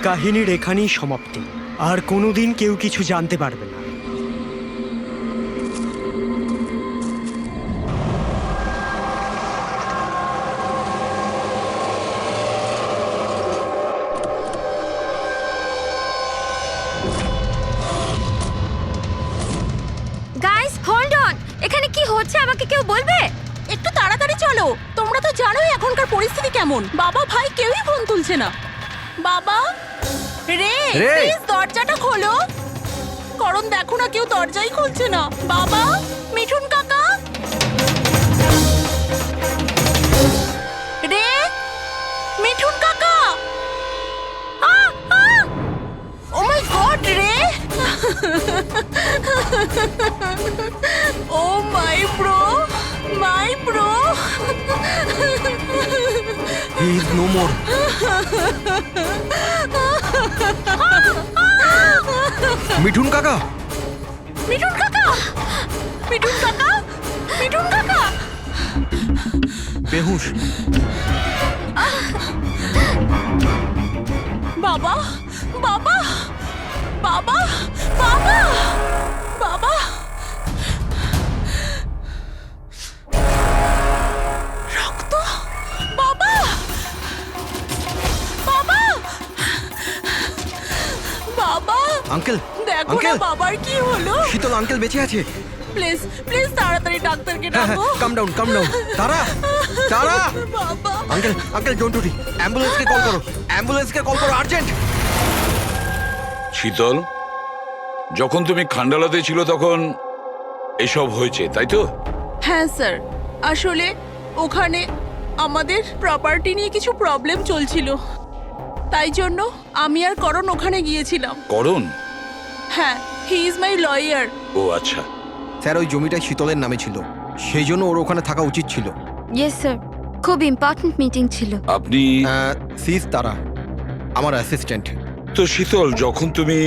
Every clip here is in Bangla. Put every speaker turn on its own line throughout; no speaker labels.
কাহিনীর এখানেই সমাপ্তি। আর কোনোদিন কেউ কিছু জানতে পারবে না।
গাইস হোল্ড অন, এখানে কি হচ্ছে আমাকে কেউ বলবে?
একটু তাড়াতাড়ি চলো, তোমরা তো জানোই এখনকার পরিস্থিতি কেমন। বাবা ভাই কেউই ফোন তুলছে না। বাবা রে, প্লিজ দরজাটা খোলো। করণ দেখো না, কেউ দরজাই খুলছে না। বাবা, মিঠুন কাকা, রে, মিঠুন কাকা। ও মাই গড রে, oh my bro, my bro.
He is no more.
Mithun কাকা,
মিঠুন কাকা, মিঠুন কাকা, মিঠুন কাকা।
বেহুশ।
বাবা, বাবা, বাবা, বাবা, বাবা। রক্ত, বাবা, বাবা, বাবা।
আঙ্কেল,
দেখো না
আঙ্কেল,
বাবার কি হলো।
শীতল আঙ্কেল বেঁচে আছে।
প্লিজ প্লিজ তাড়াতাড়ি ডাক্তারকে
হ্যাঁ
ডাকো।
কাম ডাউন, কাম ডাউন। তারা, তারা।
বাবা,
uncle, uncle don't worry, অ্যাম্বুলেন্সকে call করো, অ্যাম্বুলেন্সকে কল করো আর্জেন্ট।
শীতল, যখন তুমি খান্ডালাতে ছিল তখন এসব হয়েছে, তাই তো?
হ্যাঁ স্যার, আসলে ওখানে আমাদের প্রপার্টি নিয়ে কিছু প্রবলেম চলছিল, তাই জন্য আমি আর করণ ওখানে গিয়েছিলাম।
করণ?
হ্যাঁ, হি ইজ মাই লয়ার।
ও আচ্ছা।
স্যার, ওই জমিটা শীতলের নামে ছিল, সেই জন্য ওর ওখানে থাকা উচিত ছিল।
ইয়েস স্যার, খুব ইম্পর্ট্যান্ট মিটিং ছিল।
আপনি
সিজ তারা, আমার অ্যাসিস্ট্যান্ট।
তো শীতল, যখন তুমি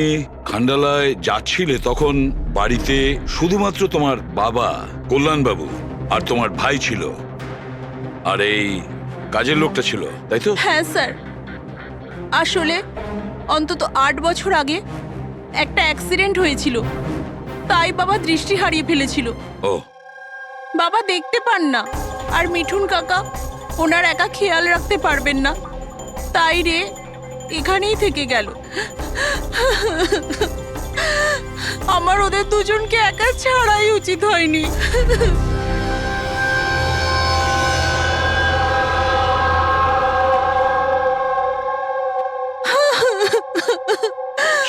খান্ডালায় যাচ্ছিলে তখন বাড়িতে শুধুমাত্র তোমার বাবা কল্যাণবাবু আর তোমার ভাই ছিল, আর এই কাজের লোকটা ছিল, তাই তো?
হ্যাঁ স্যার, আসলে অন্তত 8 বছর আগে একটা অ্যাক্সিডেন্ট হয়েছিল, তাই বাবা দৃষ্টি হারিয়ে ফেলেছিল।
ও,
বাবা দেখতে পান না, আর মিঠুন কাকা ওনার একা খেয়াল রাখতে পারবেন না, তাই রে এখানেই থেকে গেল। আমার ওদের দুজনকে একা ছাড়াই উচিত হয়নি।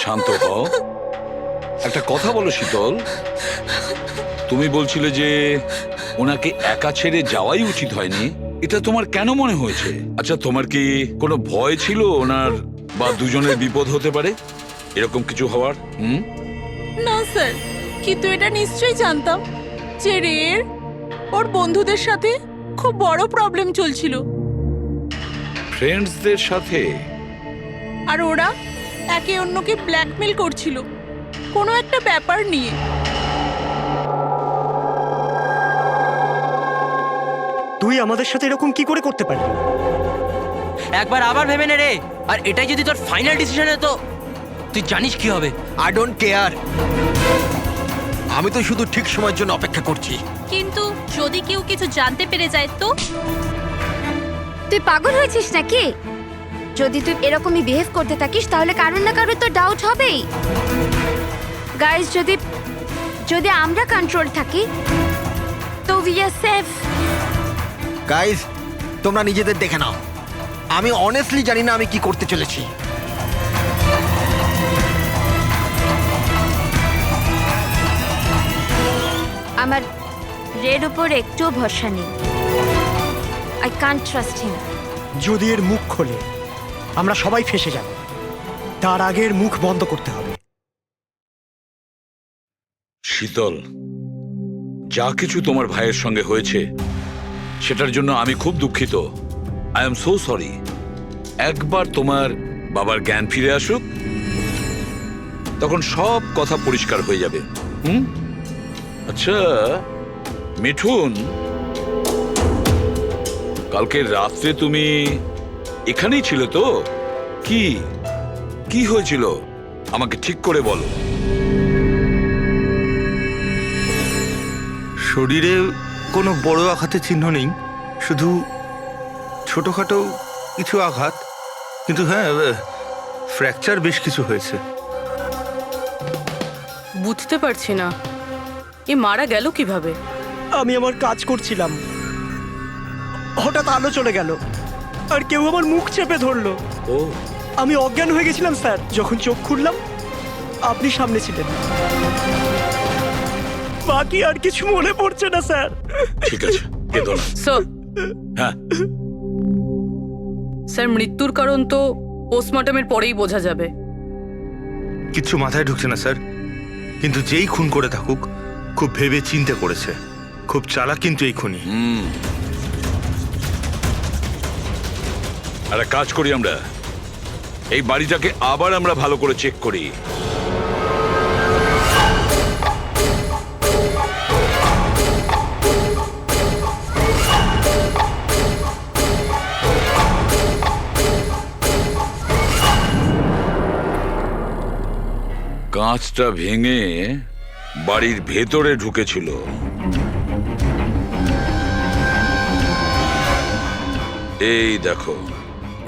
শান্ত হও, একটা কথা বলো শীতল, তুমি বলছিলে যে ওনাকে একা ছেড়ে যাওয়াই উচিত হয়নি, এটা তোমার কেন মনে হয়েছে? আচ্ছা, তোমার কি কোনো ভয় ছিল ওনার বা দুজনের বিপদ হতে পারে, এরকম কিছু হওয়ার?
না স্যার, কিন্তু এটা নিশ্চয়ই জানতাম যে রের ওর বন্ধুদের সাথে খুব বড় প্রবলেম চলছিল,
ফ্রেন্ডসদের সাথে?
আর ওরা একে অন্যকে ব্ল্যাকমেল করছিল কোনো একটা ব্যাপার নিয়ে।
তুই আমাদের সাথে এরকম কি করে করতে পারবি?
একবার আবার ভেবে নে রে, আর এটাই যদি তোর ফাইনাল ডিসিশন হতো, তুই জানিস কি হবে।
আই ডোন্ট কেয়ার, আমি তো শুধু ঠিক সময়ের জন্য অপেক্ষা করছি।
কিন্তু যদি কেউ কিছু জানতে পেরে যায় তো?
তুই পাগল হয়েছিস নাকি? যদি তুই এরকমই বিহেভ করতে থাকিস তাহলে কারোর না কারোর তো ডাউট হবেই। গাইস, যদি আমরা কন্ট্রোল থাকি তো উই আর সেফ।
গাইজ, তোমরা নিজেদের দেখে নাও, আমি অনেস্টলি জানি না আমি কি করতে চলেছি।
আমার রেড উপর একটুও ভরসা নেই। I can't trust him.
যদি এর মুখ খোলে আমরা সবাই ফেঁসে যাব, তার আগের মুখ বন্ধ করতে হবে।
শীতল, যা কিছু তোমার ভাইয়ের সঙ্গে হয়েছে সেটার জন্য আমি খুব দুঃখিত। I am so sorry. একবার তোমার বাবার জ্ঞান ফিরে আসুক, তখন সব কথা পরিষ্কার হয়ে যাবে। আচ্ছা মিঠুন, কালকে রাত্রে তুমি এখানেই ছিলে তো? কি কি হয়েছিল আমাকে ঠিক করে বলো।
শরীরে কোনো বড় আঘাতের চিহ্ন নেই, শুধু ছোটখাটো কিছু আঘাত, কিন্তু হ্যাঁ ফ্র্যাকচার বেশ কিছু হয়েছে।
বুঝতে পারছি না এ মারা গেল কিভাবে।
আমি আমার কাজ করছিলাম, হঠাৎ আলো চলে গেল আর কেউ আমার মুখ চেপে ধরলো।
ও
আমি অজ্ঞান হয়ে গেছিলাম স্যার। যখন চোখ খুললাম আপনি সামনে ছিলেন। বাকি আর কিছু মনে পড়ছে না স্যার।
ঠিক আছে, কেঁদো না।
স্যার
হ্যাঁ,
স্যার মৃত্যুর কারণ তো পোস্টমর্টমের পরেই বোঝা যাবে।
কিচ্ছু মাথায় ঢুকছে না স্যার, কিন্তু যেই খুন করে থাকুক খুব ভেবে চিন্তে করেছে, খুব চালাক কিন্তু এই খুনি।
একটা কাজ করি, আমরা এই বাড়িটাকে আবার আমরা ভালো করে চেক করি। কাঁচটা ভেঙে বাড়ির ভেতরে ঢুকেছিল। এই দেখো,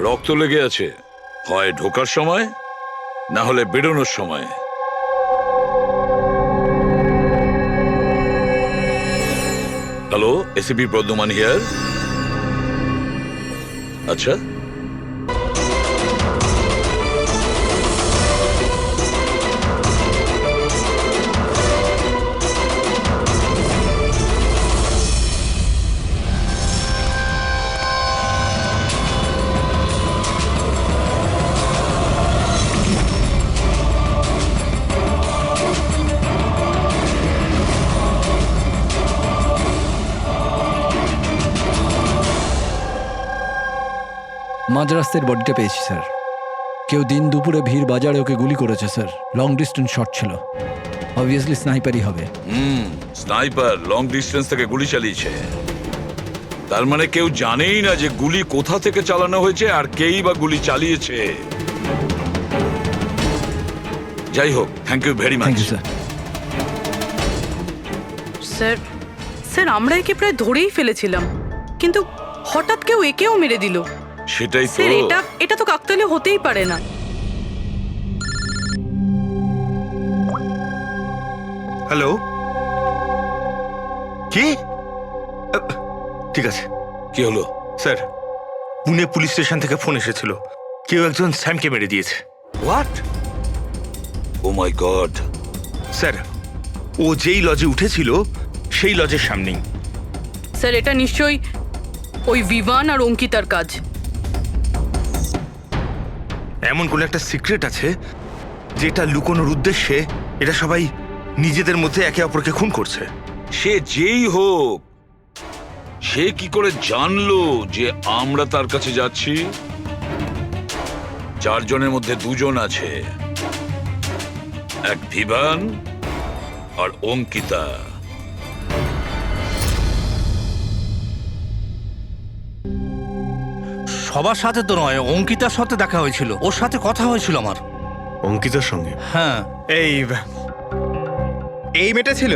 রক্ত লেগে আছে, হয় ঢোকার সময় না হলে বেরোনোর সময়। Hello, ACP Bardhaman here. আচ্ছা,
মাঝ রাস্তার বডিটা পেয়েছি স্যার। কেউ দিন দুপুরে ভিড় বাজারে ওকে গুলি করেছে স্যার। লং ডিস্টেন্স শট ছিল, অবভিয়াসলি স্নাইপারই হবে।
স্নাইপার লং ডিস্টেন্স থেকে গুলি চালিয়েছে, তার মানে কেউ জানেই না যে গুলি কোথা থেকে চালানো হয়েছে আর কেই বা গুলি চালিয়েছে। যাই হোক, thank you very much.
Thank you sir.
Sir sir আমরা একে প্রায় ধরেই ফেলেছিলাম, কিন্তু হঠাৎ কেউ একেও মেরে দিল।
সেটাই তো।
স্যার এটা তো কাকতালীয় হতেই পারে না।
হ্যালো, কি? ঠিক আছে
কি হলো?
স্যার, পুনে পুলিশ স্টেশন থেকে ফোন এসেছিল, কেউ একজন স্যামকে মেরে দিয়েছে।
What? Oh my god.
Sir, ও যেই লজে উঠেছিল সেই লজের সামনেই।
স্যার এটা নিশ্চয়ই ওই বিভান আর অঙ্কিতার কাজ।
এমন কোন একটা সিক্রেট আছে যেটা লুকোনোর উদ্দেশ্যে এটা সবাই নিজেদের মধ্যে একে অপরকে খুন করছে।
সে যেই হোক, সে কি করে জানলো যে আমরা তার কাছে যাচ্ছি? চারজনের মধ্যে দুজন আছে, এক ভিভান আর অঙ্কিতা।
সবার সাথে তো নয়, অঙ্কিতার সাথে দেখা হয়েছিল, ওর সাথে কথা হয়েছিল আমার।
অঙ্কিতার সঙ্গে?
হ্যাঁ
এই মেয়েটা ছিল?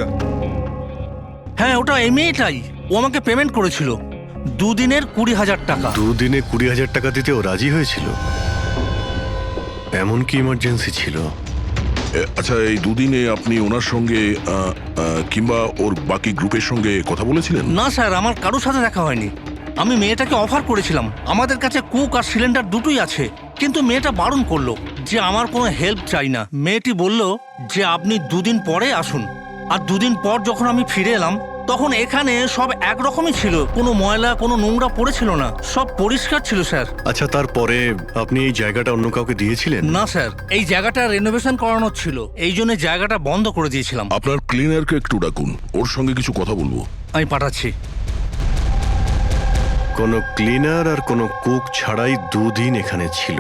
হ্যাঁ, ওটা এই মেয়েটাই। ও আমাকে পেমেন্ট করেছিল দুদিনের 20,000 টাকা।
দুদিনে 20,000 টাকা দিতে ও রাজি হয়েছিল? এমন কি ইমার্জেন্সি ছিল?
আচ্ছা, এই দুদিনে আপনি ওনার সঙ্গে কিংবা ওর বাকি গ্রুপের সঙ্গে কথা বলেছিলেন?
না স্যার, আমার কারোর সাথে দেখা হয়নি। আমি মেয়েটাকে অফার করেছিলাম, আমাদের কাছে কুক আর সিলিন্ডার দুটোই আছে, কিন্তু মেয়েটা বারণ করলো যে আমার কোনো হেল্প চাই না। মেয়েটি বলল যে আপনি দুদিন পরে আসুন। আর দুদিন পর যখন আমি ফিরে এলাম তখন এখানে সব একরকমই ছিল, কোনো ময়লা কোনো নোংরা পড়েছিল না, সব পরিষ্কার ছিল স্যার।
আচ্ছা, তারপরে আপনি এই জায়গাটা অন্য কাউকে দিয়েছিলেন?
না স্যার, এই জায়গাটা রেনোভেশন করানোর ছিল, এই জন্য জায়গাটা বন্ধ করে দিয়েছিলাম।
আপনার ক্লিনারকে একটু ডাকুন, ওর সঙ্গে কিছু কথা বলবো।
আমি পাঠাচ্ছি।
কোনো ক্লিনার আর কোনো কুক ছাড়াই দুদিন এখানে ছিল।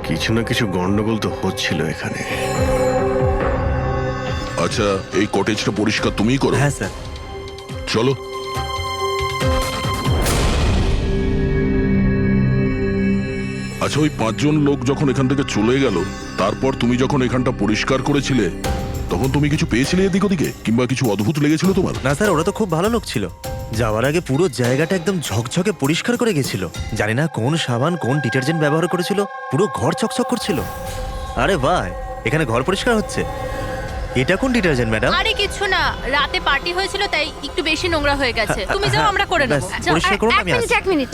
কিছু না কিছু গন্ডগোল তো হচ্ছিল এখানে।
আচ্ছা, এই কটেজটা পরিষ্কার তুমিই করো?
হ্যাঁ স্যার।
চলো। আচ্ছা, আচ্ছা, ওই 5 জন লোক যখন এখান থেকে চলে গেল, তারপর তুমি যখন এখানটা পরিষ্কার করেছিলে, তখন তুমি কিছু পেয়েছিলে এদিক ওদিকে, কিংবা কিছু অদ্ভুত লেগেছিল তোমার?
না স্যার, ওরা তো খুব ভালো লোক ছিল। যাওয়ার আগে পুরো জায়গাটা একদম ঝকঝকে পরিষ্কার করে গেছিল। জানি না কোন সাবান কোন ডিটারজেন্ট ব্যবহার করেছিল, পুরো ঘর চকচক করছিল। আরে ভাই, এখানে ঘর পরিষ্কার হচ্ছে। এটা কোন ডিটারজেন্ট ম্যাডাম?
আরে কিছু না, রাতে পার্টি হয়েছিল তাই একটু বেশি নোংরা হয়ে গেছে। তুমি যাও, আমরা করে নেব।
ব্যাস, পরিষ্কার করুন, আমি আসছি।
এক মিনিট।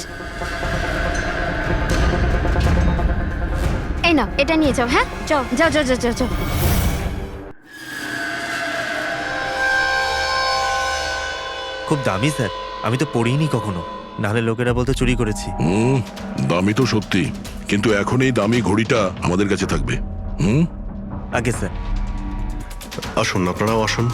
এই নাও, এটা নিয়ে যাও। হ্যাঁ, যাও যাও যাও যাও যাও।
খুব দামি স্যার, আমি তো পড়িনি কখনো, নাহলে লোকেরা বলতে চুরি করেছি।
দামি তো সত্যি, কিন্তু এখন এই দামি ঘড়িটা আমাদের কাছে থাকবে।
আগে স্যার।
আসুন, আপনারাও আসুন।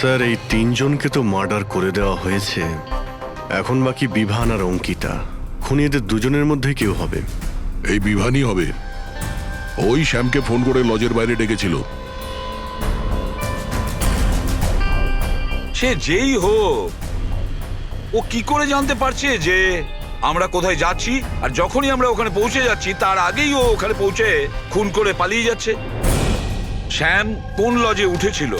স্যার, এই 3 জনকে তো মার্ডার করে দেওয়া হয়েছে। এখন বাকি বিভান আর অঙ্কিতা। খুনি এদের দুজনের মধ্যে কেউ হবে।
এই বিভানই হবে। ওই শ্যামকে ফোন করে লজের বাইরে ডেকেছিল।
সে যেই হোক, ও কি করে জানতে পারছে যে আমরা কোথায় যাচ্ছি? আর যখনই আমরা ওখানে পৌঁছে যাচ্ছি তার আগেই ও ওখানে পৌঁছে খুন করে পালিয়ে যাচ্ছে। শ্যাম কোন লজে উঠেছিল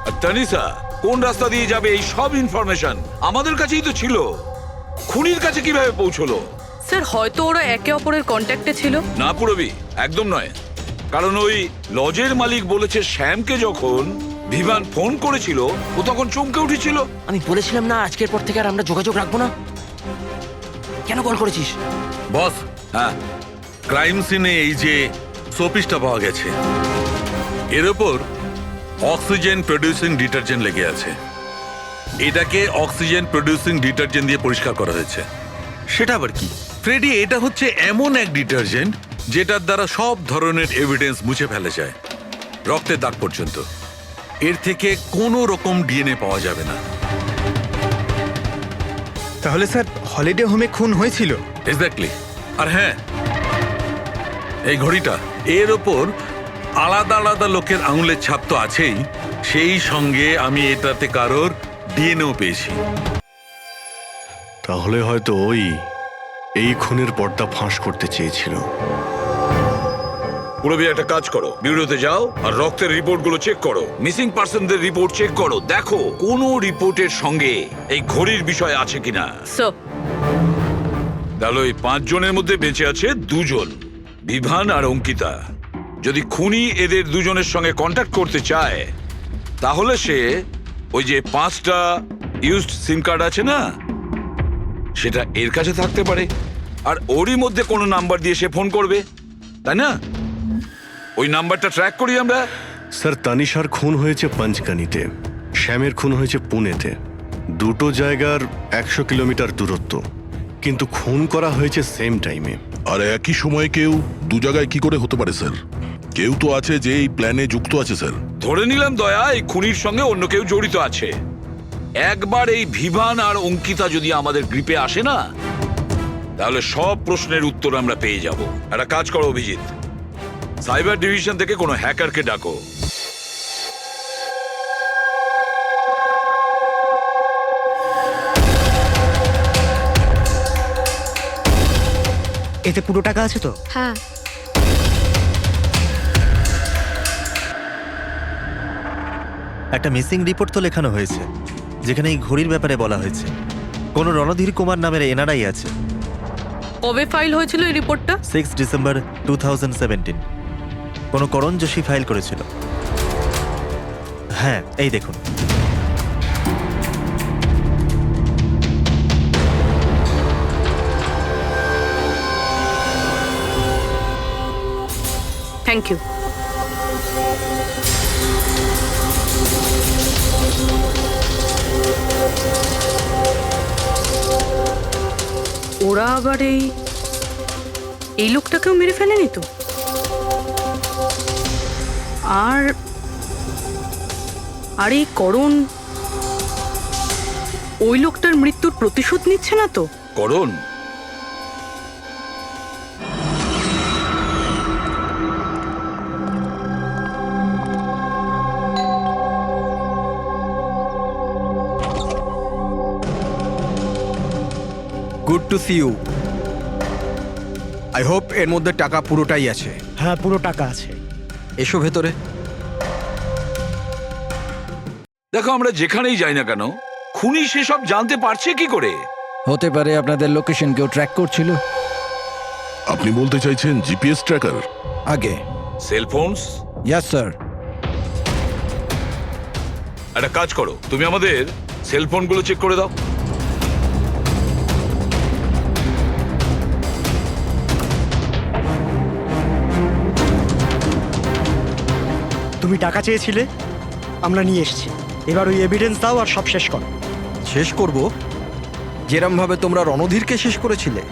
আর তানিশা কোন রাস্তা দিয়ে যাবে, এই সব ইনফরমেশন আমাদের কাছেই তো ছিল। খুনির কাছে কিভাবে পৌঁছলো?
স্যার, হয়তো ওরা একে অপরের কন্ট্যাক্টে ছিল।
না পুরবি, একদম নয়। কারণ ওই লজের মালিক বলেছে শ্যামকে যখন বিভান ফোন করেছিল ও তখন চমকে উঠেছিল।
আমি বলেছিলাম না আজকের পর থেকে আর আমরা যোগাযোগ রাখবো না। কেন কল করেছিস?
বস,
হ্যাঁ,
ক্রাইম সিনে এই যে শোপিসটা পাওয়া গেছে, এর ওপর অক্সিজেন প্রডিউসিং ডিটারজেন্ট লেগে আছে। এটাকে অক্সিজেন প্রডিউসিং ডিটারজেন্ট দিয়ে পরিষ্কার করা হয়েছে। সেটা আবার কি ফ্রেডি? এটা হচ্ছে এমন এক ডিটারজেন্ট যেটার দ্বারা সব ধরনের এভিডেন্স মুছে ফেলা যায়, রক্তের দাগ পর্যন্ত। এর থেকে কোনো রকম ডিএনএ পাওয়া যাবে না।
তাহলে স্যার হলিডে হোমে খুন হয়েছিল?
এক্স্যাক্টলি। আর হ্যাঁ, এই ঘড়িটা, এর ওপর আলাদা আলাদা লোকের আঙুলের ছাপ তো আছেই, সেই সঙ্গে আমি এটাতে কারোর ডিএনএও পেয়েছি।
তাহলে হয়তো ওই এই খুনের পর্দা ফাঁস করতে চেয়েছিল।
পুরবি, একটা কাজ করো, বিউরোতে যাও আর রক্তের রিপোর্টগুলো চেক করো, মিসিং পার্সনদের রিপোর্ট চেক করো, দেখো কোনো রিপোর্টের সঙ্গে এই ঘড়ির বিষয় আছে কিনা। তাহলে ওই 5 জনের মধ্যে বেঁচে আছে 2 জন, বিভান আর অঙ্কিতা। যদি খুনি এদের 2 জনের সঙ্গে কন্ট্যাক্ট করতে চায় তাহলে সে ওই যে 5টা ইউজড সিম কার্ড আছে না, সেটা এর কাছে থাকতে পারে, আর ওরই মধ্যে কোনো নাম্বার দিয়ে সে ফোন করবে, তাই না? ওই নাম্বারটা ট্র্যাক করি আমরা।
স্যার, তানিশার খুন হয়েছে পঞ্চগানিতে, শ্যামের খুন হয়েছে পুনেতে। দুটো জায়গার 100 কিলোমিটার দূরত্ব, কিন্তু খুন করা হয়েছে সেম টাইমে।
আর একই সময় কেউ 2 জায়গায় কি করে হতে পারে স্যার? কেউ তো আছে যে এই প্ল্যানে যুক্ত আছে স্যার।
ধরে নিলাম দয়া এই খুনির সঙ্গে অন্য কেউ জড়িত আছে। একবার এই ভিভান আর অঙ্কিতা যদি আমাদের গ্রিপে আসে না, তাহলে সব প্রশ্নের উত্তর আমরা পেয়ে যাব। একটা কাজ করো অভিজিৎ, সাইবার ডিভিশন থেকে কোনো হ্যাকারকে ডাকো।
এতে পুরো টাকা আছে তো?
হ্যাঁ।
একটা মিসিং রিপোর্ট তো লেখানো হয়েছে, যেখানে এই ঘড়ির ব্যাপারে বলা হয়েছে। কোনো রণধীর কুমার নামের এনআরআই আছে।
কবে ফাইল হয়েছিল এই রিপোর্টটা?
6 ডিসেম্বর 2017। কোনো করণ যোশী ফাইল করেছিল। হ্যাঁ, এই দেখুন।
Thank you. ওরা আবার এই লোকটাকেও মেরে ফেলেনি তো? আর এই করণ ওই লোকটার মৃত্যুর প্রতিশোধ নিচ্ছে না তো?
Karan,
good to see you. I hope এর মধ্যে টাকা পুরোটাই আছে।
হ্যাঁ, পুরো টাকা আছে।
এসো ভেতরে।
দেখো আমরা যেখানেই যাই না কেন খুনি সেসব জানতে পারছে কি করে?
হতে পারে আপনাদের লোকেশন কেউ ট্র্যাক করছিল।
আপনি বলতে চাইছেন জিপিএস ট্র্যাকার?
আগে
সেলফোনস?
Yes sir.
একটা কাজ করো, তুমি আমাদের সেলফোনগুলো চেক করে দাও।
তুমি টাকা চেয়েছিলে, আমরা নিয়ে এসেছি। এবার ওই এভিডেন্স দাও আর সব শেষ করো।
শেষ করব যেরম ভাবে তোমরা রণধীরকে শেষ করেছিলে।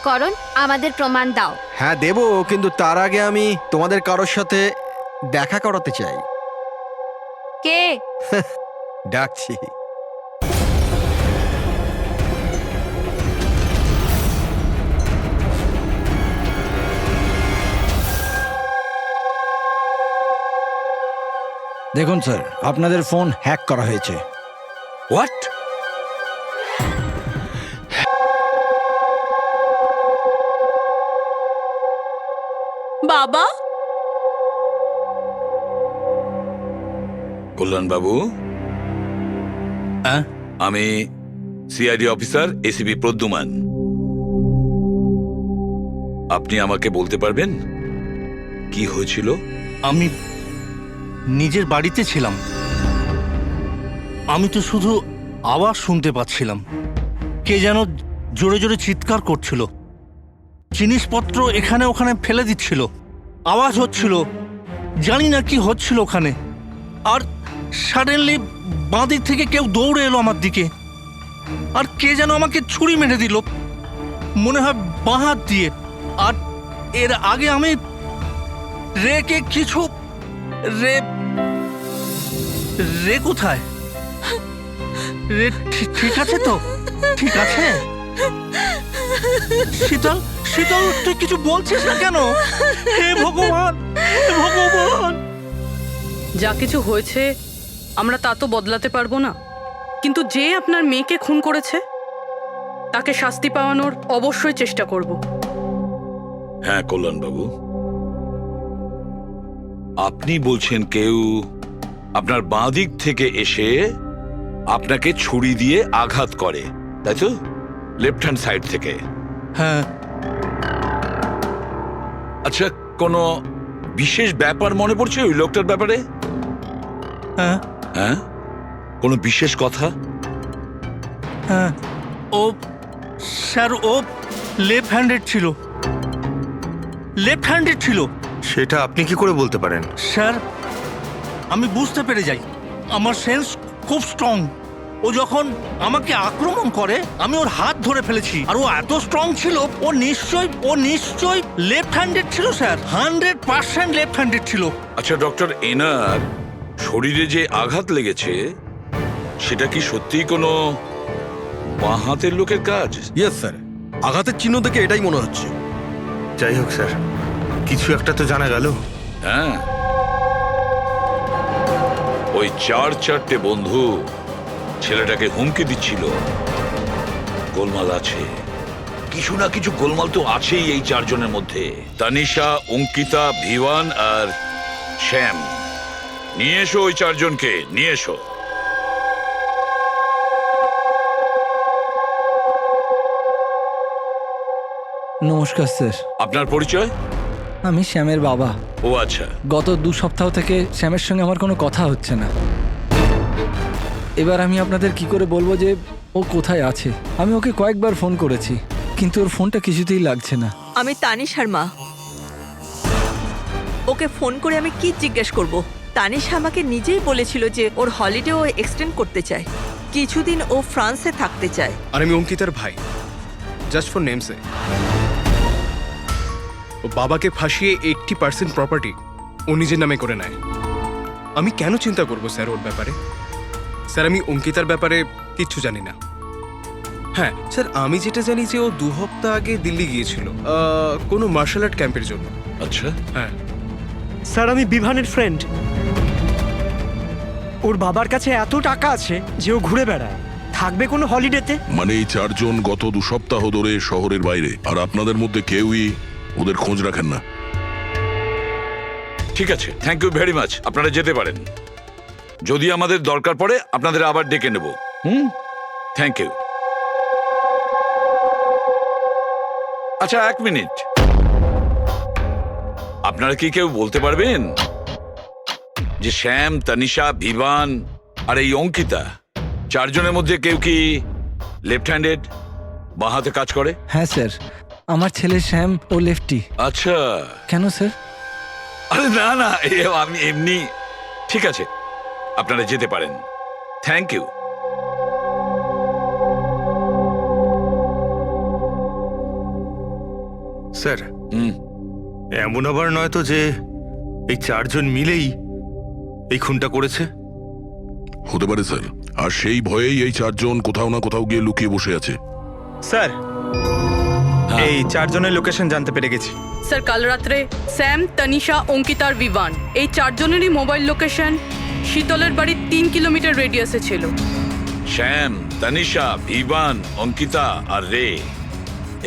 করণ, আমাদের প্রমাণ দাও।
হ্যাঁ দেবো, কিন্তু তার আগে আমি তোমাদের কারোর সাথে দেখা করাতে চাই।
কে?
ডাকছি।
দেখুন স্যার, আপনাদের ফোন হ্যাক করা হয়েছে।
হোয়াট?
বাবা,
কল্যাণ বাবু,
হ্যাঁ?
আমি সিআইডি অফিসার এসিপি প্রদ্যুমান। আপনি আমাকে বলতে পারবেন কি হয়েছিল?
আমি নিজের বাড়িতে ছিলাম। আমি তো শুধু আওয়াজ শুনতে পাচ্ছিলাম। কে যেন জোরে জোরে চিৎকার করছিল, জিনিসপত্র এখানে ওখানে ফেলে দিচ্ছিল, আওয়াজ হচ্ছিল, জানি না কি হচ্ছিল ওখানে। আর সাডেনলি বাঁ দিক থেকে কেউ দৌড়ে এলো আমার দিকে, আর কে যেন আমাকে ছুরি মেরে দিল, মনে হয় বাঁ হাত দিয়ে। আর এর আগে আমি রেকে কিছু রে রে কোথায়? রে ঠিক আছে তো? ঠিক আছে? শীতল, শীতল, তুই কিছু বলছিস না কেন? হে ভগবান, হে ভগবান!
যা কিছু হয়েছে আমরা তা তো বদলাতে পারবো না, কিন্তু যে আপনার মেয়েকে খুন করেছে তাকে শাস্তি পাওয়ানোর অবশ্যই চেষ্টা করব।
হ্যাঁ কল্যাণ বাবু, আপনি বলছেন কেউ আপনার বাঁ দিক থেকে এসে আপনাকে ছুরি দিয়ে আঘাত করে, তাই তো? লেফট হ্যান্ড সাইড থেকে?
হ্যাঁ।
আচ্ছা, কোনো বিশেষ ব্যাপার মনে পড়ছে ওই লোকটার ব্যাপারে?
হ্যাঁ।
হ্যাঁ, কোনো বিশেষ কথা?
হ্যাঁ, ও স্যার, ও লেফট হ্যান্ডেড ছিল। লেফট হ্যান্ডেড ছিল।
সেটা আপনি কি করে বলতে পারেন?
স্যার, আমি বুঝতে পেরে যাই, আমার সেন্স খুব স্ট্রং। ও যখন আমাকে আক্রমণ করে আমি ওর হাত ধরে ফেলেছি, আর ও এত স্ট্রং ছিল, ও নিশ্চয়ই লেফট হ্যান্ডেড ছিল স্যার। 100% লেফট হ্যান্ডেড ছিল।
আচ্ছা ডক্টর, এনার শরীরে যে আঘাত লেগেছে সেটা কি সত্যিই কোনো বাঁ হাতের লোকের কাজ?
ইয়েস স্যার, আঘাতের চিহ্ন দেখে এটাই মনে হচ্ছে।
যাই হোক স্যার, কিছু একটা তো জানা গেল।
হ্যাঁ, ওই 4-4টে বন্ধু ছেলেটাকে হুমকি দিচ্ছিল। গোলমাল আছে, কিছু না কিছু গোলমাল তো আছেই এই 4 জনের মধ্যে। তানিশা, অঙ্কিতা, ভিওয়ান আর শ্যাম। নিয়ে এসো ওই 4 জনকে, নিয়ে এসো।
নমস্কার স্যার।
আপনার পরিচয়?
আমি শ্যামের বাবা।
ও আচ্ছা।
গত 2 সপ্তাহ থেকে শ্যামের সঙ্গে আমার কোনো কথা হচ্ছে না। এবার আমি আপনাদের কি করে বলবো যে ও কোথায় আছে? আমি ওকে কয়েকবার ফোন করেছি, কিন্তু ওর ফোনটা কিছুতেই লাগছে না।
আমি তানিশার মা। ওকে ফোন করে আমি কি জিজ্ঞেস করব? তানিশা আমাকে নিজেই বলেছিল যে ওর হলিডে ও এক্সটেন্ড করতে চায়, কিছুদিন ও ফ্রান্সে থাকতে চায়।
আর আমি অঙ্কিতার ভাই, জাস্ট ফর নেমসে। ও বাবাকে ফাঁসিয়ে 80% প্রপার্টি ও নিজের নামে করে নেয়। আমি কেন চিন্তা করব স্যার ওর ব্যাপারে? স্যার আমি অঙ্কিতার ব্যাপারে কিচ্ছু জানি না। হ্যাঁ স্যার, আমি যেটা জানি যে ও 2 সপ্তাহ আগে দিল্লি গিয়েছিল কোনো মার্শাল আর্ট ক্যাম্পের জন্য।
আচ্ছা,
হ্যাঁ
স্যার আমি বিভানের ফ্রেন্ড। ওর বাবার কাছে এত টাকা আছে যে ও ঘুরে বেড়ায়। থাকবে কোনো হলিডেতে?
মানে এই 4 জন গত 2 সপ্তাহ ধরে শহরের বাইরে, আর আপনাদের মধ্যে কেউই ওদের খোঁজ রাখেন না।
ঠিক আছে, থ্যাংক ইউ ভেরি মাচ। আপনারা যেতে পারেন। যদি আমাদের দরকার পড়ে আপনাদের আবার ডেকে নেব। Thank you. আচ্ছা, 1 মিনিট। আপনারা কি কেউ বলতে পারবেন যে শ্যাম, তানিশা, ভিভান আর এই অঙ্কিতা 4 জনের মধ্যে কেউ কি লেফট হ্যান্ডেড, বাঁ হাতে কাজ করে?
হ্যাঁ স্যার, আমার ছেলে শ্যাম ও লেফটি।
আচ্ছা।
কেন স্যার?
আরে না না, আমি এমনি। ঠিক আছে, আপনারা যেতে পারেন। Thank you.
স্যার, এমন আবার নয় তো যে এই 4 জন মিলেই এই খুনটা করেছে?
হতে পারে স্যার, আর সেই ভয়েই এই 4 জন কোথাও না কোথাও গিয়ে লুকিয়ে বসে আছে।
স্যার, এই 4 জনের লোকেশন জানতে পেরে গেছি।
স্যার, কাল রাত্রে স্যাম, তানিশা, অঙ্কিতা আর বিভান এই 4 জনেরই মোবাইল লোকেশন শীতলের বাড়ির 3 কিলোমিটার রেডিয়াসে ছিল।
শ্যাম, তানিশা, ভিভান, অঙ্কিতা আর রে,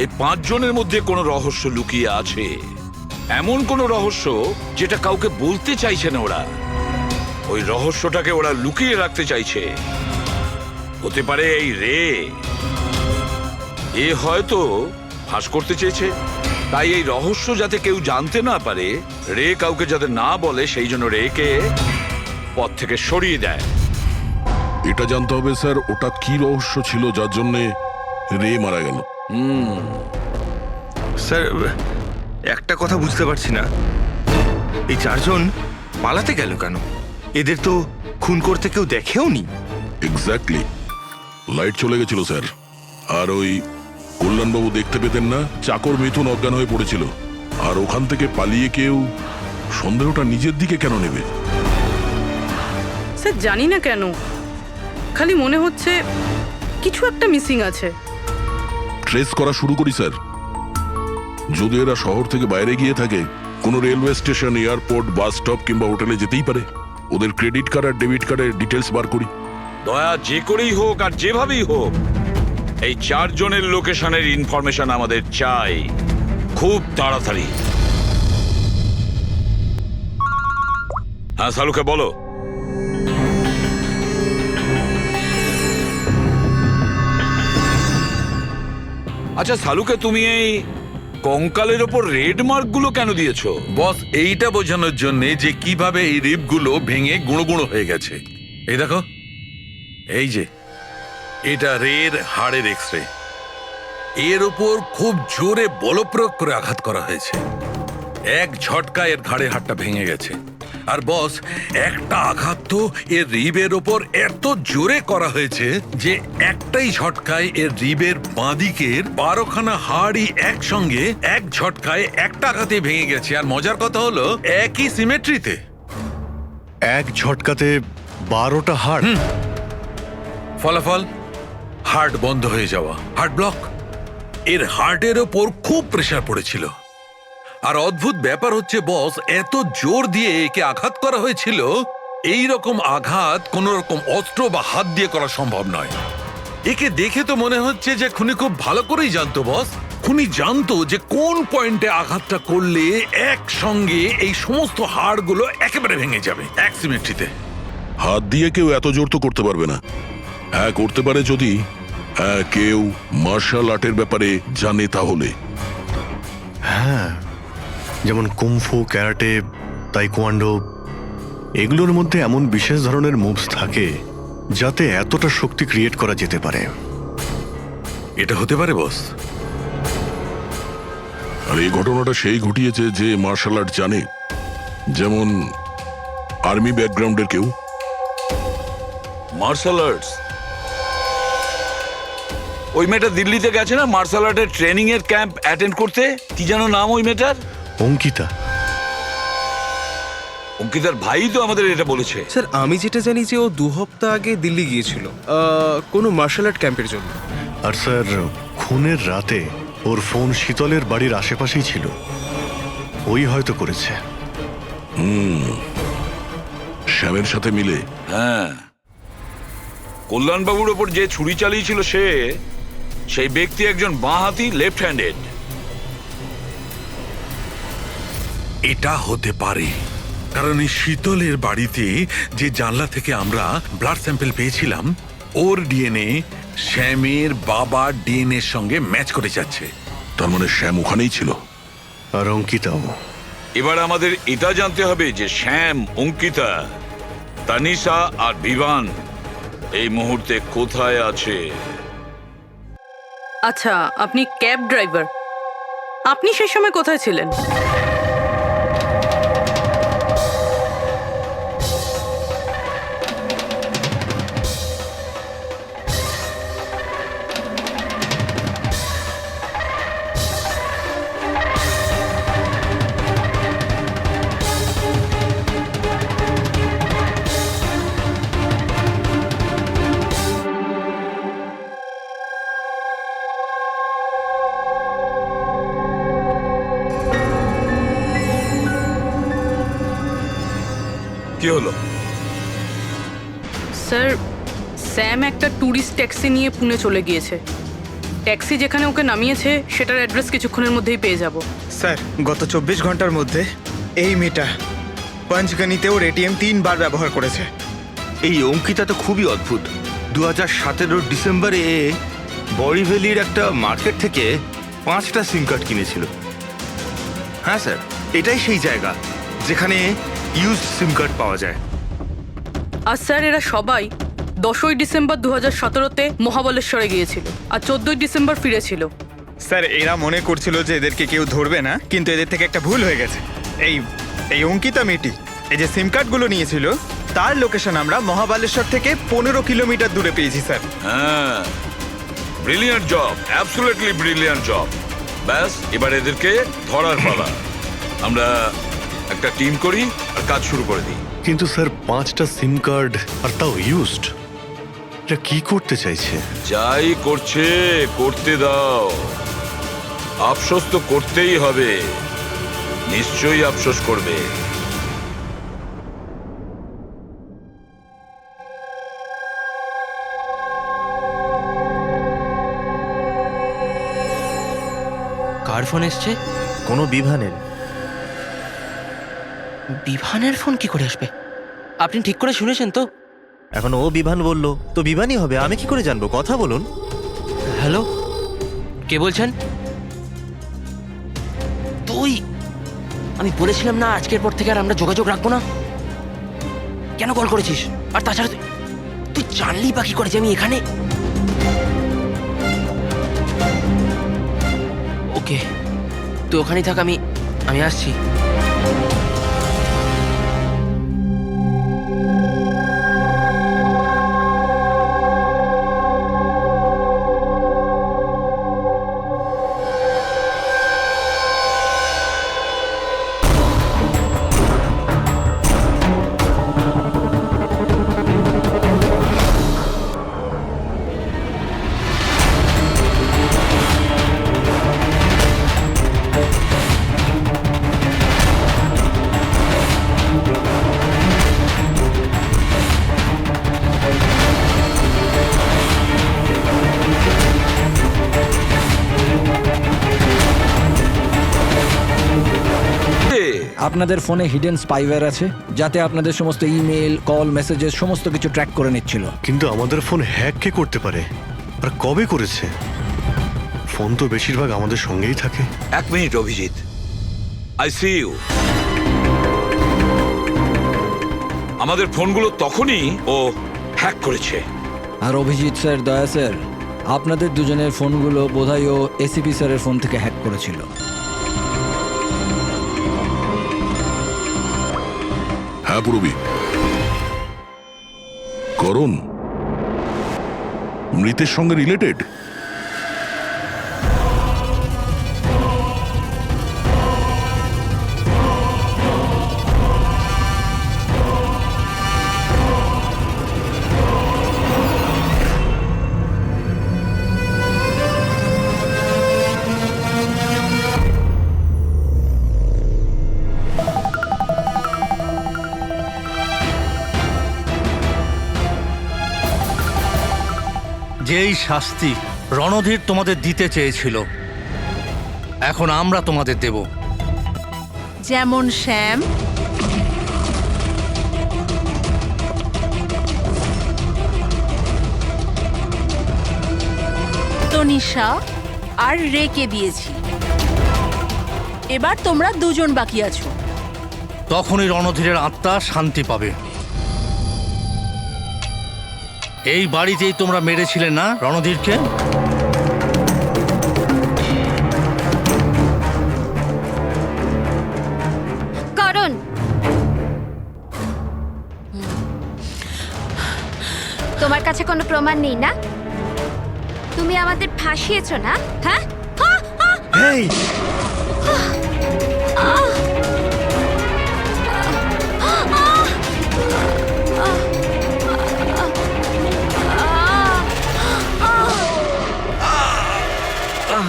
এই 5 জনের মধ্যে কোনো রহস্য লুকিয়ে আছে। এমন কোনো রহস্য যেটা কাউকে বলতে চাইছে না ওরা। ওই রহস্যটাকে ওরা লুকিয়ে রাখতে চাইছে। হতে পারে এই রে, এ হয়তো ফাঁস করতে চেয়েছে। তাই এই রহস্য যাতে কেউ জানতে না পারে, রে কাউকে যাতে না বলে, সেই জন্য রেকে পথ থেকে সরিয়ে দেয়।
এটা জানতে হবে স্যার, ওটা কি রহস্য ছিল যার জন্য রে মারা গেল।
স্যার, একটা কথা বুঝতে পারছি না, এই 4 জন পালাতে গেল কেন? এদের তো খুন করতে কেউ দেখেও নি।
এক্স্যাক্টলি, লাইট চলে গেছিল স্যার। আর ওই কল্যাণবাবু দেখতে পেতেন না, চাকর মিথুন অজ্ঞান হয়ে পড়েছিল। আর ওখান থেকে পালিয়ে কেউ সন্দেহটা নিজের দিকে কেন নেবে?
স্যার, জানি না কেন, খালি মনে হচ্ছে কিছু একটা মিসিং আছে।
ট্রেস করা শুরু করি স্যার। যদি এরা শহর থেকে বাইরে গিয়ে থাকে, কোনো railway station, airport, bus stop কিংবা হোটেলে যেতেই পারে। ওদের ক্রেডিট কার্ড আর ডেবিট কার্ডের ডিটেলস বার করি।
দয়া যে করেই হোক আর যেভাবেই হোক, এই 4 জনের লোকেশনের ইনফরমেশন আমাদের চাই, খুব তাড়াতাড়ি। হ্যাঁ সালুকে বলো। আচ্ছা সালুকে, তুমি এই কঙ্কালের ওপর রেড মার্ক গুলো কেন দিয়েছো?
বস, এইটা বোঝানোর জন্য যে কিভাবে এই রিপগুলো ভেঙে গুঁড়ো গুঁড়ো হয়ে গেছে। এই দেখো, এই যে এটা রের হাড়ের এক্সরে। এর ওপর খুব জোরে বলপ্রয়োগ করে আঘাত করা হয়েছে। এক ঝটকায় এর ঘাড়ের হাড়টা ভেঙে গেছে। আর বস, একটা আঘাত তো এর রিবের ওপর এত জোরে করা হয়েছে যে একটাই ঝটকায় এর রিবের বাঁদিকের 12খানা হাড়ই একসঙ্গে এক ঝটকায় একটা আঘাতে ভেঙে গেছে। আর মজার কথা হলো একই সিমেট্রিতে।
এক ঝটকাতে 12টা হাড়।
ফলাফল হার্ট বন্ধ হয়ে যাওয়া, হার্ট ব্লক। এর হার্টের ওপর খুব প্রেসার পড়েছিল। আর অদ্ভুত ব্যাপার হচ্ছে বস, এত জোর দিয়ে একে আঘাত করা হয়েছিল, এই রকম আঘাত কোন রকম অস্ত্র বা হাত দিয়ে করা সম্ভব নয়। একে দেখে তো মনে হচ্ছে যে খুনি খুব ভালো করেই জানতো বস। খুনি জানতো যে কোন পয়েন্টে আঘাতটা করলে একসঙ্গে এই সমস্ত হাড়গুলো একেবারে ভেঙে যাবে এক সিমেট্রিতে।
হাত দিয়ে কেউ এত জোর তো করতে পারবে না। হ্যাঁ করতে পারে যদি কেউ মার্শাল আর্টের ব্যাপারে জানে তাহলে।
হ্যাঁ, যেমন কুমফু, ক্যারাটে, তাইকোয়ান্ডো, এগুলোর মধ্যে এমন বিশেষ ধরনের মুভস থাকে যাতে এতটা শক্তি ক্রিয়েট করা যেতে পারে।
এটা হতে পারে বস।
আর এই ঘটনাটা সেই ঘটিয়েছে যে মার্শাল আর্ট জানে, যেমন আর্মি ব্যাকগ্রাউন্ডের কেউ।
Martial arts? ওই মেয়েটা দিল্লিতে গেছে না মার্শাল আর্টের ট্রেনিং এর ক্যাম্প অ্যাটেন্ড করতে? কি যেন নাম ওই মেয়েটার?
অঙ্কিতা।
অঙ্কিতার ভাই তো আমাদের এটা বলেছে।
স্যার আমি যেটা জানি যে ও 2 সপ্তাহ আগে দিল্লি গিয়েছিল কোনো মার্শাল আর্ট ক্যাম্পের জন্য।
আর স্যার খুনের রাতে ওর ফোন শীতলের বাড়ির আশেপাশেই ছিল, ওই হয়তো করেছে।
শ্যামের সাথে মিলে।
হ্যাঁ, কল্যাণবাবুর ওপর যে ছুরি চালিয়েছিল সেই ব্যক্তি একজন বাঁহাতি লেফট হ্যান্ডেড।
এটা হতে পারে, কারণ এই শীতলের বাড়িতে যে জানলা থেকে আমরা ব্লাড স্যাম্পল পেয়েছিলাম ওর ডিএনএ শ্যামের বাবার ডিএনএ এর সঙ্গে ম্যাচ করে যাচ্ছে।
তার মানে শ্যাম ওখানেই ছিল।
আর অঙ্কিতাও।
এবার আমাদের এটা জানতে হবে যে শ্যাম, অঙ্কিতা, তানিশা আর বিভান এই মুহূর্তে কোথায় আছে।
আচ্ছা, আপনি ক্যাব ড্রাইভার, আপনি সেই সময় কোথায় ছিলেন?
কি হলো?
স্যার, স্যাম একটা ট্যুরিস্ট ট্যাক্সি নিয়ে পুনে চলে গিয়েছে। ট্যাক্সি যেখানে ওকে নামিয়েছে সেটার অ্যাড্রেস কিছুক্ষণের মধ্যেই পেয়ে যাব।
স্যার, গত 24 ঘন্টার মধ্যে এই মেয়েটা পঞ্চগনিতে ওর এটিএম 3 বার ব্যবহার করেছে।
এই অঙ্কিতা তো খুবই অদ্ভুত। 2017 ডিসেম্বরে বড়িভ্যালির একটা মার্কেট থেকে 5টা সিম কার্ড কিনেছিল। হ্যাঁ স্যার, এটাই সেই জায়গা যেখানে ইউজ সিম কার্ড পাওয়া যায়।
আর স্যার, এরা সবাই 10ই ডিসেম্বর 2017-তে মহাবলেশ্বরে গিয়েছিল আর 14ই ডিসেম্বর ফিরেছিল।
স্যার, এরা মনে করছিল যে এদেরকে কেউ ধরবে না, কিন্তু এদের থেকে একটা ভুল হয়ে গেছে। এই অঙ্কিতা মেয়েটি এই যে সিম কার্ডগুলো নিয়েছিল তার লোকেশন আমরা মহাবালেশ্বর থেকে 15 কিলোমিটার দূরে পেয়েছি স্যার।
হ্যাঁ, brilliant job, absolutely brilliant job. ব্যাস, এবার এদেরকে ধরার পালা। আমরা একটা টিম করি আর কাজ শুরু করে দিই।
কিন্তু স্যার 5টা সিম কার্ড আর তাও ইউজড, এটা কি করতে চাইছে?
যাই করছে করতে দাও, আফসোস তো করতেই হবে, নিশ্চয়ই আফসোস করবে।
কার ফোন এসছে?
কোনো বিভানের।
বিভানের ফোন কি করে আসবে? আপনি ঠিক করে শুনেছেন তো?
এখন ও বিভান বললো তো বিভানই হবে, আমি কি করে জানবো? কথা বলুন।
হ্যালো, কে বলছেন? তুই? আমি বলেছিলাম না আজকের পর থেকে আর আমরা যোগাযোগ রাখবো না। কেন কল করেছিস? আর তাছাড়া তুই জানলি বা কি করে যে আমি এখানে? ওকে, তুই ওখানেই থাক, আমি আসছি।
আপনাদের ফোনে হিডেন স্পাইওয়্যার আছে যাতে আপনাদের সমস্ত ইমেল, কল, মেসেজেস সমস্ত কিছু ট্র্যাক করে নিচ্ছিল।
কিন্তু আমাদের ফোন হ্যাক কে করতে পারে আর কবে করেছে? ফোন তো বেশিরভাগ আমাদের সঙ্গেই থাকে।
এক minute Abhijit, I see you. আমাদের ফোনগুলো তখনই ও হ্যাক করেছে।
আর অভিজিৎ স্যার, দয়া স্যার, আপনাদের দুজনের ফোনগুলো বোধহয় ও এসিপি স্যারের ফোন থেকে হ্যাক করেছিল।
হ্যাঁ পুরবি। করণ মৃতের সঙ্গে রিলেটেড?
যেই শাস্তি রণধীর তোমাদের দিতে চেয়েছিল এখন আমরা তোমাদের দেব।
যেমন শ্যাম, তনিষা আর রেকে দিয়েছি। এবার তোমরা দুজন বাকি আছো।
তখনই রণধীরের আত্মা শান্তি পাবে। এই বাড়িতেই তোমরা মেরেছিলে না রণধীরকে?
করণ, তোমার কাছে কোনো প্রমাণ নেই না? তুমি আমাদের ফাঁসিয়েছো না? হ্যাঁ?
এই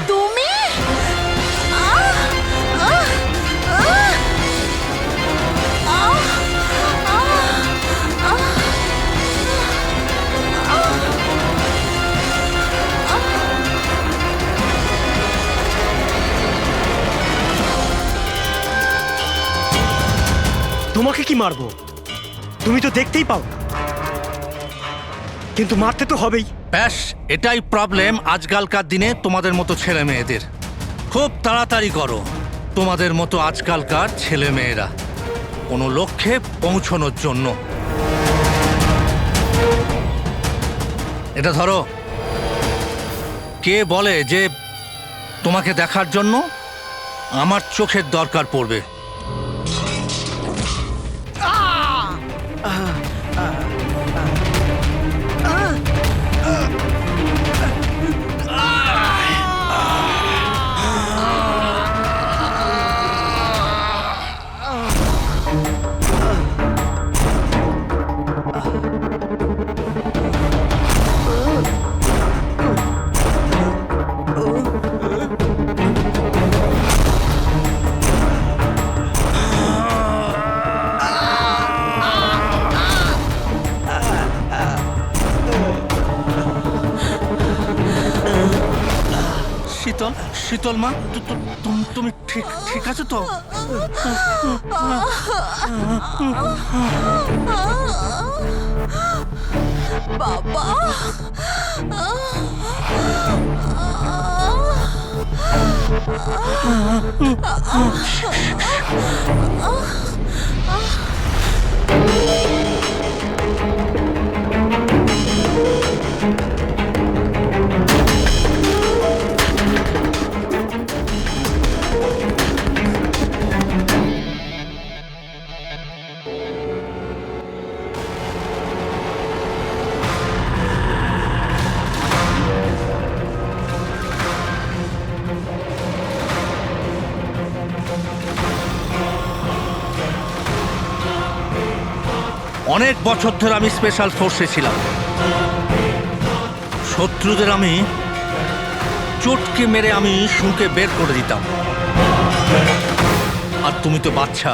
তুমি
তোমাকে কি মারবো? তুমি তো দেখতেই পাও না, কিন্তু মারতে তো হবেই।
ব্যাস, এটাই প্রবলেম আজকালকার দিনে তোমাদের মতো ছেলে মেয়েদের। খুব তাড়াতাড়ি করো। তোমাদের মতো আজকালকার ছেলে মেয়েরা কোনো লক্ষ্যে পৌঁছানোর জন্য। এটা ধরো। কে বলে যে তোমাকে দেখার জন্য আমার চোখের দরকার পড়বে? শীতল, শীতল মা, তুমি ঠিক আছো তো?
বাবা,
অনেক বছর ধরে আমি স্পেশাল ফোর্সে ছিলাম। শত্রুদের আমি চটকে মেরে আমি শুঁকে বের করে দিতাম। আর তুমি তো বাচ্চা।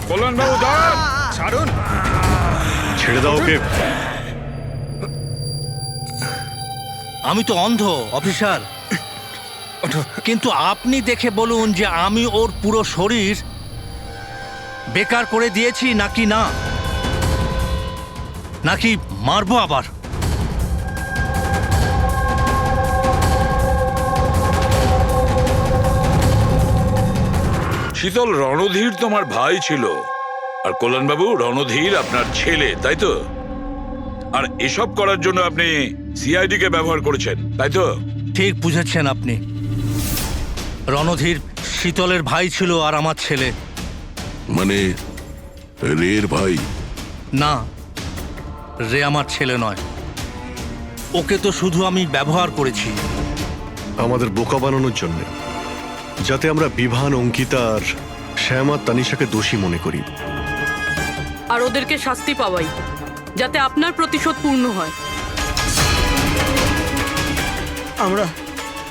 কল্যাণবাবু দাঁড়ান।
ছাড়ুন।
ছেড়ে দাও ওকে।
আমি তো অন্ধ অফিসার, কিন্তু আপনি দেখে বলুন যে আমি ওর পুরো শরীর বেকার করে দিয়েছি নাকি না, নাকি মারবো আবার?
শীতল, রণধীর তোমার ভাই ছিল, আর কল্যাণবাবু রণধীর আপনার ছেলে, তাই তো? আর এসব করার জন্য আপনি সিআইডি কে ব্যবহার করেছেন, তাই তো?
ঠিক বুঝেছেন আপনি। রণধীর শীতলের ভাই ছিল আর আমার ছেলে।
মানে রের ভাই?
না, রে আমার ছেলে নয়। ওকে তো শুধু আমি ব্যবহার করেছি
আমাদের বোকা বানানোর জন্য, যাতে আমরা বিভান, অঙ্কিতা আর শ্যাম আর তানিশাকে দোষী মনে করি।
আর ওদেরকে শাস্তি পাওয়াই, যাতে আপনার প্রতিশোধ পূর্ণ হয়।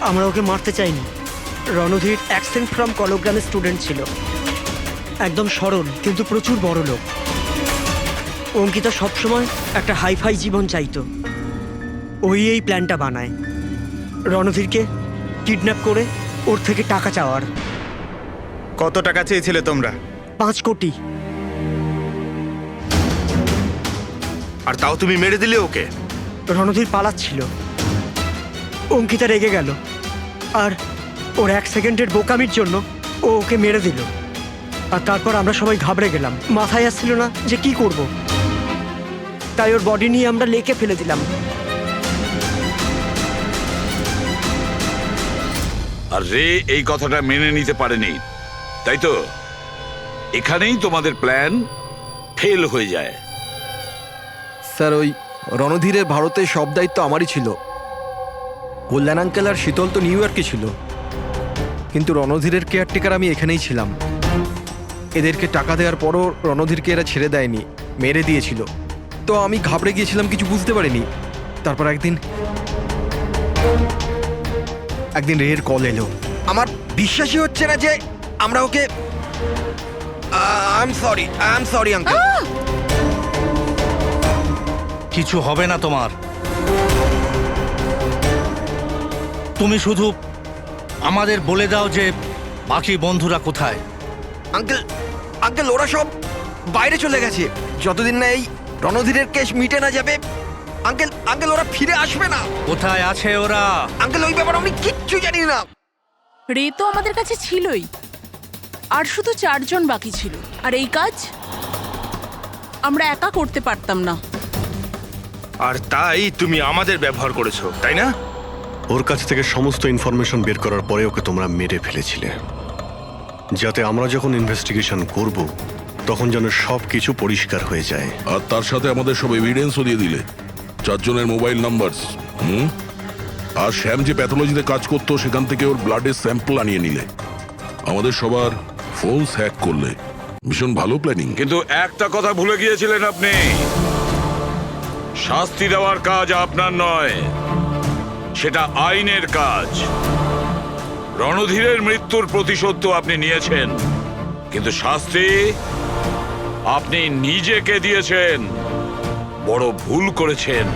আমরা ওকে মারতে চাইনি। রণধীর অ্যাকসেন্ট ফ্রম কলগ্রামের স্টুডেন্ট ছিল, একদম সরল কিন্তু প্রচুর বড় লোক। অঙ্কিতা সবসময় একটা হাইফাই জীবন চাইতো, ওই এই প্ল্যানটা বানায় রণধীরকে কিডন্যাপ করে ওর থেকে টাকা চাওয়ার।
কত টাকা চেয়েছিলে তোমরা?
5 কোটি।
আর তাও তুমি মেরে দিলে ওকে?
রণধীর পালাচ্ছিল, অঙ্কিতা রেগে গেল, আর ওর 1 সেকেন্ডের বোকামির জন্য ও ওকে মেরে দিল। আর তারপর আমরা সবাই ঘাবড়ে গেলাম, মাথায় আসছিল না যে কি করব। তাই ওর বডি নিয়ে আমরা লেকে ফেলে দিলাম।
আর রে এই কথাটা মেনে নিতে পারেনি, তাই তো? এখানেই তোমাদের প্ল্যান ফেল হয়ে যায়।
স্যার, ওই রণধীরের ভারতে সব দায়িত্ব আমারই ছিল। কল্যাণ আঙ্কেল আর শীতল তো নিউ ইয়র্কে ছিল, কিন্তু রণধীরের কেয়ারটেকার আমি এখানেই ছিলাম। এদেরকে টাকা দেওয়ার পরও রণধীরকে এরা ছেড়ে দেয়নি, মেরে দিয়েছিল। তো আমি ঘাবড়ে গিয়েছিলাম, কিছু বুঝতে পারিনি। তারপর একদিন রের কল এলো। আমার বিশ্বাসই হচ্ছে না যে আমরা ওকে... আই এম সরি আঙ্কেল।
কিছু হবে না তোমার। তুমি শুধু আমাদের বলে দাও যে বাকি বন্ধুরা কোথায়।
আঙ্কেল ওরা সব বাইরে চলে গেছে, যতদিন না এই রণধীরের কেস মিটে না যাবে। আঙ্কেল ওরা ফিরে আসবে না।
কোথায় আছে ওরা?
আঙ্কেল ওই ব্যাপারে আমি কিচ্ছু জানি না।
রে তো আমাদের কাছে ছিলই, আর শুধু 4 জন বাকি ছিল। আর এই কাজ আমরা একা করতে পারতাম না।
আর তাই তুমি আমাদের ব্যবহার করেছো, তাই না?
ওর কাছ থেকে সমস্ত ইনফরমেশন বের করার পরে ওকে তোমরা মেরে ফেলেছিলে, যাতে আমরা যখন ইনভেস্টিগেশন করব তখন যেন সব কিছু পরিষ্কার হয়ে যায়।
আর তার সাথে আমাদের সব এভিডেন্সও দিয়ে দিলে, 4 জনের মোবাইল নাম্বার। আর শ্যাম যে প্যাথোলজিতে কাজ করতো সেখান থেকে ওর ব্লাডের স্যাম্পল আনিয়ে নিলে, আমাদের সবার ফোন হ্যাক করলে। ভীষণ ভালো প্ল্যানিং।
কিন্তু একটা কথা ভুলে গিয়েছিলেন আপনি, শাস্তি দেওয়ার কাজ আপনার নয়, সেটা আইনের কাজ। রণধীরের মৃত্যুর প্রতিশোধ তো আপনি নিয়েছেন, কিন্তু শাস্তি আপনি নিজেকে দিয়েছেন। বড় ভুল করেছেন।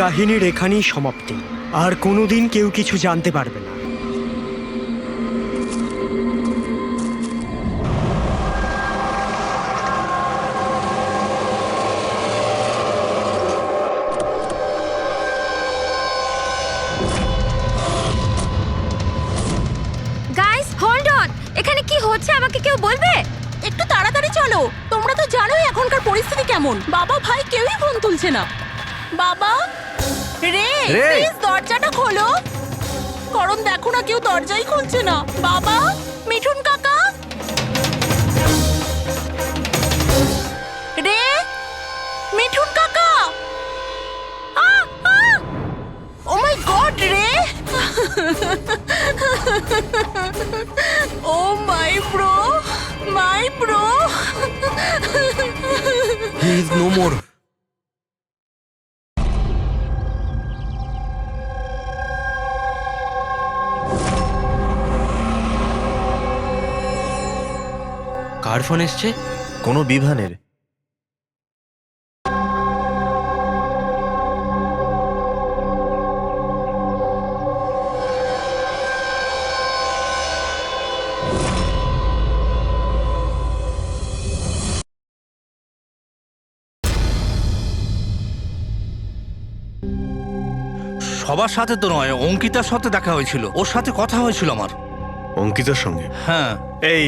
কাহিনীর এখানেই সমাপ্তি। আর কোনোদিন কেউ কিছু জানতে পারবে না।
গাইস হোল্ড অন, এখানে কি হচ্ছে আমাকে কেউ বলবে?
একটু তাড়াতাড়ি চলো, তোমরা তো জানোই এখনকার পরিস্থিতি কেমন। বাবা ভাই কেউই ফোন তুলছে না। বাবা, রে প্লিজ দরজাটা খোলো। করণ দেখো না, কেউ দরজাই খুলছে না। বাবা, মিঠুন কাকা, রে মিঠুন কাকা। ও মাই গড, রে oh my bro, my bro.
He is no more.
কার ফোন এসছে?
কোনো বিভানের।
সবার সাথে তো নয়, অঙ্কিতার সাথে দেখা হয়েছিল, ওর সাথে কথা হয়েছিল আমার।
অঙ্কিতার সঙ্গে?
হ্যাঁ।
এই